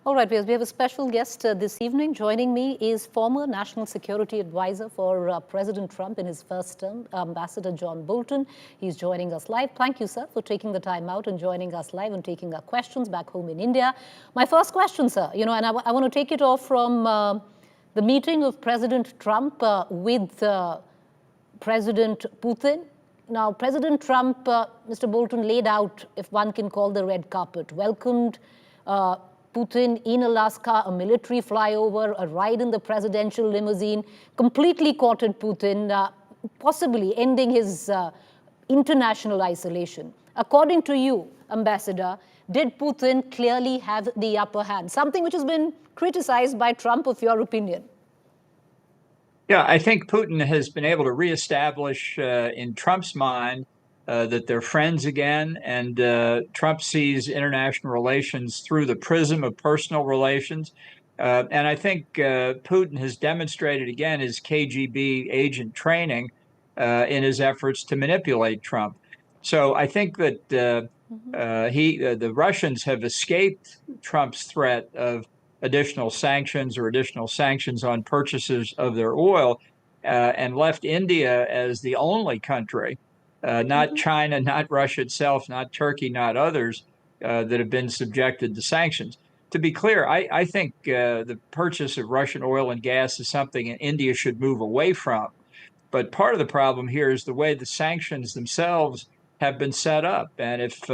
All right, we have a special guest this evening. Joining me is former National Security Advisor for President Trump in his first term, Ambassador John Bolton. He's joining us live. Thank you, sir, for taking the time out and joining us live and taking our questions back home in India. My first question, sir, and I want to take it off from the meeting of President Trump with President Putin. Now, President Trump, Mr. Bolton, laid out, if one can call the red carpet, welcomed Putin in Alaska, a military flyover, a ride in the presidential limousine, completely courted Putin, possibly ending his international isolation. According to you, Ambassador, did Putin clearly have the upper hand? Something which has been criticized by Trump, of your opinion. Yeah, I think Putin has been able to reestablish in Trump's mind that they're friends again, and Trump sees international relations through the prism of personal relations. And I think Putin has demonstrated again his KGB agent training in his efforts to manipulate Trump. So I think that the Russians have escaped Trump's threat of additional sanctions on purchases of their oil and left India as the only country, not China, not Russia itself, not Turkey, not others, that have been subjected to sanctions. To be clear, I think the purchase of Russian oil and gas is something India should move away from. But part of the problem here is the way the sanctions themselves have been set up. And if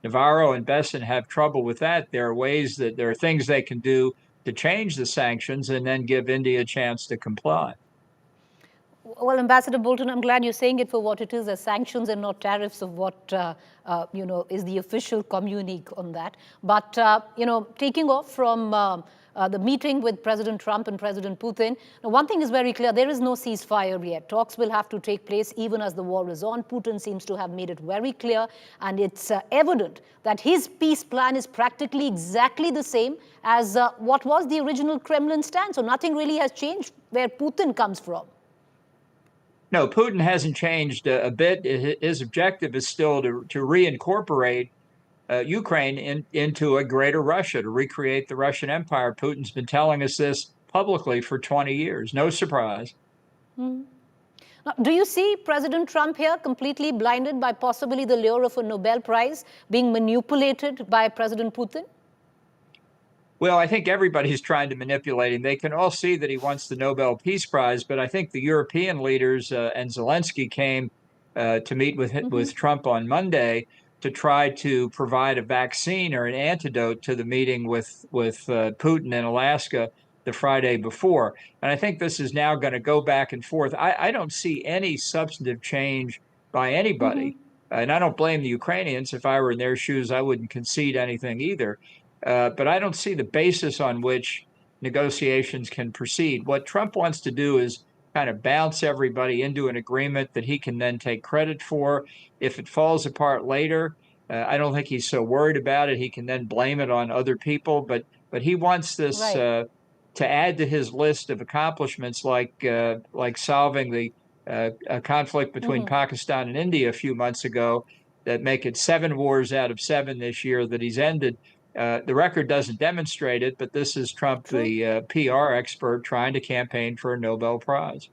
Navarro and Besson have trouble with that, there are things they can do to change the sanctions and then give India a chance to comply. Well, Ambassador Bolton, I'm glad you're saying it for what it is, as sanctions and not tariffs, of what is the official communique on that. But taking off from the meeting with President Trump and President Putin, now one thing is very clear: there is no ceasefire yet. Talks will have to take place even as the war is on. Putin seems to have made it very clear, and it's evident that his peace plan is practically exactly the same as what was the original Kremlin stand. So nothing really has changed where Putin comes from. No, Putin hasn't changed a bit. His objective is still to reincorporate Ukraine into a greater Russia, to recreate the Russian Empire. Putin's been telling us this publicly for 20 years. No surprise. Now, do you see President Trump here completely blinded by possibly the lure of a Nobel Prize, being manipulated by President Putin? Well, I think everybody's trying to manipulate him. They can all see that he wants the Nobel Peace Prize, but I think the European leaders and Zelensky came to meet with Trump on Monday to try to provide a vaccine or an antidote to the meeting with Putin in Alaska the Friday before. And I think this is now going to go back and forth. I don't see any substantive change by anybody. And I don't blame the Ukrainians. If I were in their shoes, I wouldn't concede anything either. But I don't see the basis on which negotiations can proceed. What Trump wants to do is kind of bounce everybody into an agreement that he can then take credit for. If it falls apart later, I don't think he's so worried about it. He can then blame it on other people. But he wants this to add to his list of accomplishments, like solving the conflict between Pakistan and India a few months ago, that make it 7 wars out of 7 this year that he's ended. The record doesn't demonstrate it, but this is Trump, the PR expert, trying to campaign for a Nobel Prize.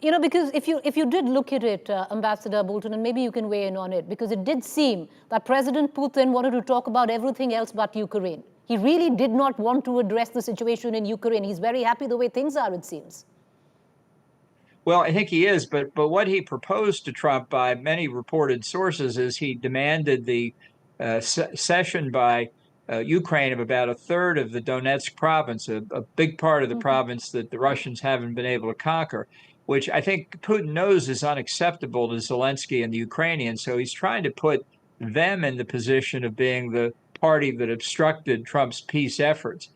Because if you did look at it, Ambassador Bolton, and maybe you can weigh in on it, because it did seem that President Putin wanted to talk about everything else but Ukraine. He really did not want to address the situation in Ukraine. He's very happy the way things are, it seems. Well, I think he is, but what he proposed to Trump by many reported sources is he demanded the cession by Ukraine of about 1/3 of the Donetsk province, a big part of the province that the Russians haven't been able to conquer, which I think Putin knows is unacceptable to Zelensky and the Ukrainians. So he's trying to put them in the position of being the party that obstructed Trump's peace efforts.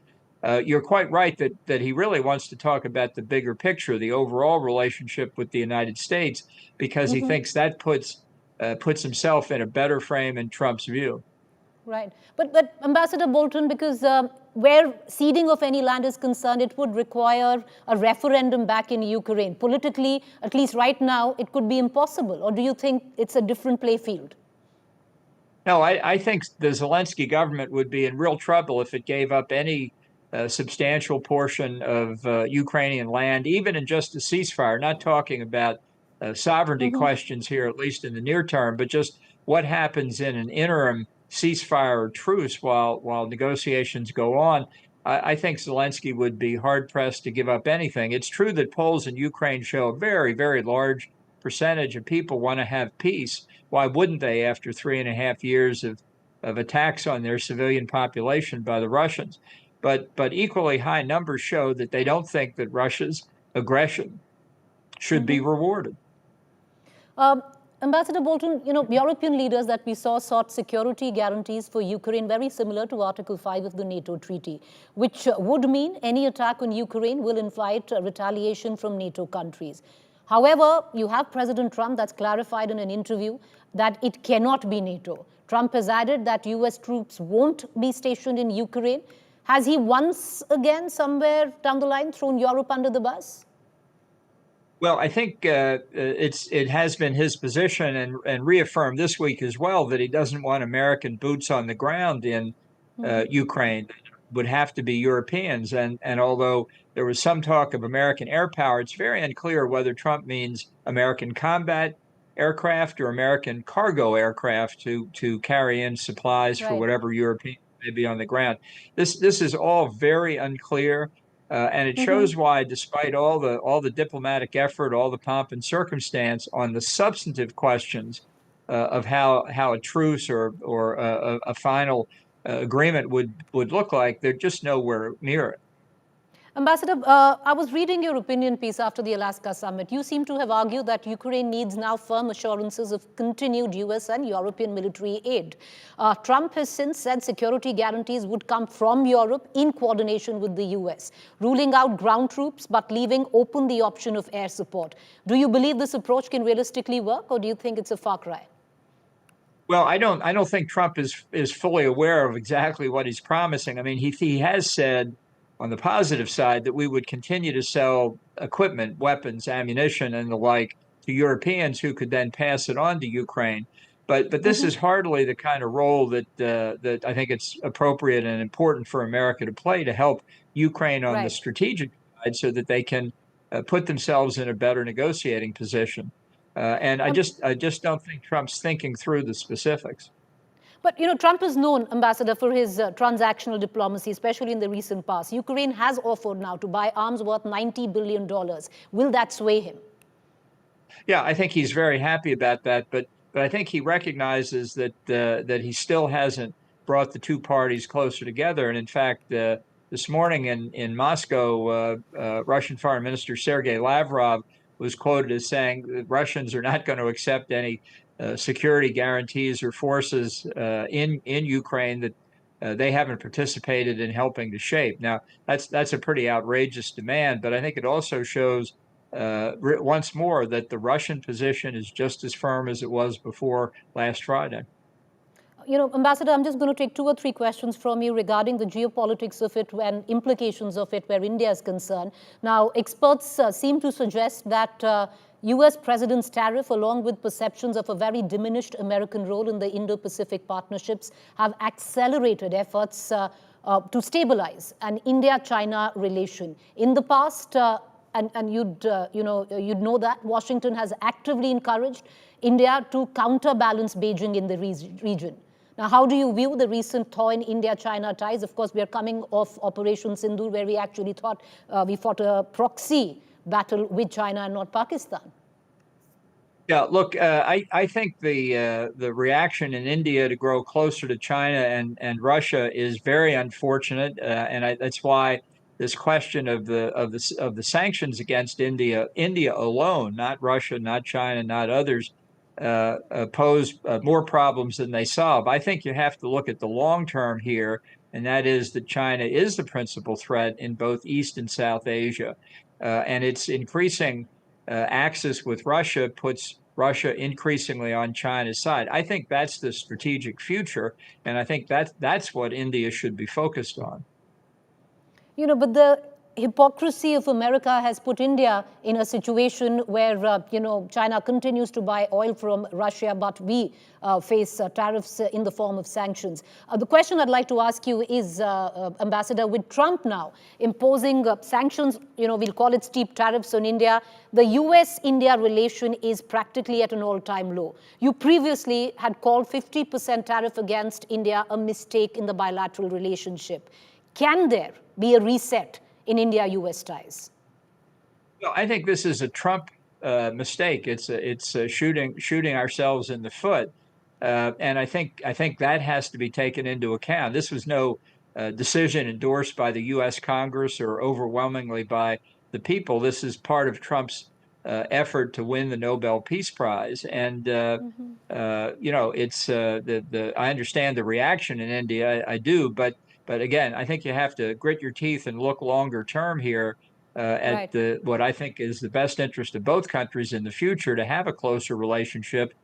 You're quite right that he really wants to talk about the bigger picture, the overall relationship with the United States, because he thinks that puts himself in a better frame in Trump's view. Right. But Ambassador Bolton, because where ceding of any land is concerned, it would require a referendum back in Ukraine. Politically, at least right now, it could be impossible. Or do you think it's a different play field? No, I think the Zelensky government would be in real trouble if it gave up any substantial portion of Ukrainian land, even in just a ceasefire. Not talking about sovereignty Hmm. questions here, at least in the near term, but just what happens in an interim ceasefire or truce while negotiations go on. I think Zelensky would be hard pressed to give up anything. It's true that polls in Ukraine show a very, very large percentage of people want to have peace. Why wouldn't they after 3.5 years of attacks on their civilian population by the Russians? But equally high numbers show that they don't think that Russia's aggression should be Hmm. rewarded. Um, Ambassador Bolton, European leaders that we saw sought security guarantees for Ukraine very similar to Article 5 of the NATO treaty, which would mean any attack on Ukraine will invite retaliation from NATO countries. However, you have President Trump that's clarified in an interview that it cannot be NATO. Trump has added that US troops won't be stationed in Ukraine. Has he once again, somewhere down the line, thrown Europe under the bus? Well, I think it has been his position and reaffirmed this week as well that he doesn't want American boots on the ground in Ukraine. It would have to be Europeans. And although there was some talk of American air power, it's very unclear whether Trump means American combat aircraft or American cargo aircraft to carry in supplies for Right. whatever European may be on the ground. This is all very unclear. And it Hmm. shows why, despite all the diplomatic effort, all the pomp and circumstance on the substantive questions of how a truce or a final agreement would look like, they're just nowhere near it. Ambassador, I was reading your opinion piece after the Alaska summit. You seem to have argued that Ukraine needs now firm assurances of continued US and European military aid. Trump has since said security guarantees would come from Europe in coordination with the US, ruling out ground troops but leaving open the option of air support. Do you believe this approach can realistically work, or do you think it's a far cry? Well, I don't think Trump is fully aware of exactly what he's promising. I mean, he has said on the positive side that we would continue to sell equipment, weapons, ammunition, and the like to Europeans who could then pass it on to Ukraine. But this Hmm. is hardly the kind of role that I think it's appropriate and important for America to play to help Ukraine on the Right. strategic side so that they can put themselves in a better negotiating position. And I Um, just don't think Trump's thinking through the specifics. But Trump is known, Ambassador, for his transactional diplomacy, especially in the recent past. Ukraine has offered now to buy arms worth $90 billion. Will that sway him? Yeah, I think he's very happy about that, but I think he recognizes that he still hasn't brought the two parties closer together. And in fact, this morning in Moscow, Russian Foreign Minister Sergei Lavrov was quoted as saying that Russians are not going to accept any security guarantees or forces in Ukraine that they haven't participated in helping to shape. Now, that's a pretty outrageous demand, but I think it also shows once more that the Russian position is just as firm as it was before last Friday. Ambassador, I'm just going to take two or three questions from you regarding the geopolitics of it and implications of it where India is concerned. Now, experts seem to suggest that US President's tariff, along with perceptions of a very diminished American role in the Indo-Pacific partnerships, have accelerated efforts to stabilize an India-China relation. In the past, and you'd know that Washington has actively encouraged India to counterbalance Beijing in the region. Now, how do you view the recent thaw in India-China ties? Of course, we are coming off Operation Sindoor, where we actually thought we fought a proxy battle with China and not Pakistan. Yeah, look, I think the reaction in India to grow closer to China and Russia is very unfortunate, and that's why this question of the sanctions against India alone, not Russia, not China, not others, pose more problems than they solve. I think you have to look at the long term here, and that is that China is the principal threat in both East and South Asia, and its increasing axis with Russia puts Russia increasingly on China's side. I think that's the strategic future, and I think that's what India should be focused on. But the hypocrisy of America has put India in a situation where, China continues to buy oil from Russia, but we face tariffs in the form of sanctions. The question I'd like to ask you is, Ambassador, with Trump now imposing sanctions, we'll call it steep tariffs on India, the US-India relation is practically at an all-time low. You previously had called 50% tariff against India a mistake in the bilateral relationship. Can there be a reset in India-US ties? Well, I think this is a Trump mistake. It's shooting ourselves in the foot, and I think that has to be taken into account. This was no decision endorsed by the U.S. Congress or overwhelmingly by the people. This is part of Trump's effort to win the Nobel Peace Prize, and it's I understand the reaction in India. I do, but again, I think you have to grit your teeth and look longer term here at what I think is the best interest of both countries in the future, to have a closer relationship,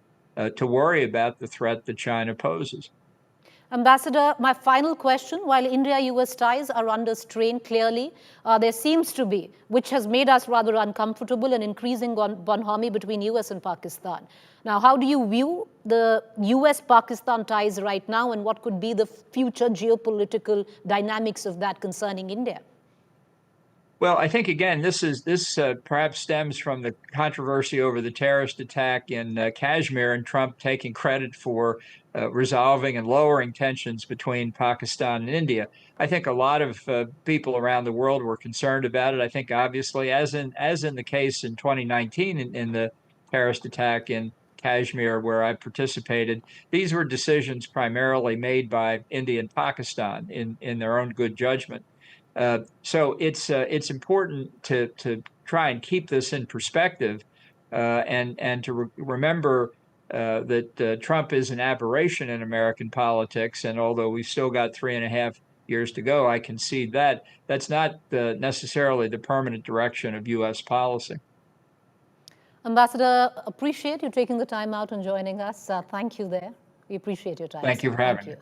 to worry about the threat that China poses. Ambassador, my final question, while India-US ties are under strain, clearly, there seems to be, which has made us rather uncomfortable, an increasing bonhomie between US and Pakistan. Now, how do you view the US-Pakistan ties right now, and what could be the future geopolitical dynamics of that concerning India? Well, I think, again, this perhaps stems from the controversy over the terrorist attack in Kashmir, and Trump taking credit for resolving and lowering tensions between Pakistan and India. I think a lot of people around the world were concerned about it. I think, obviously, as in the case in 2019 in the terrorist attack in Kashmir, where I participated, these were decisions primarily made by India and Pakistan in their own good judgment. So it's important to try and keep this in perspective, and to remember that Trump is an aberration in American politics. And although we've still got 3.5 years to go, I concede that that's not necessarily the permanent direction of U.S. policy. Ambassador, appreciate you taking the time out and joining us. Thank you there. We appreciate your time. Thank you for having me.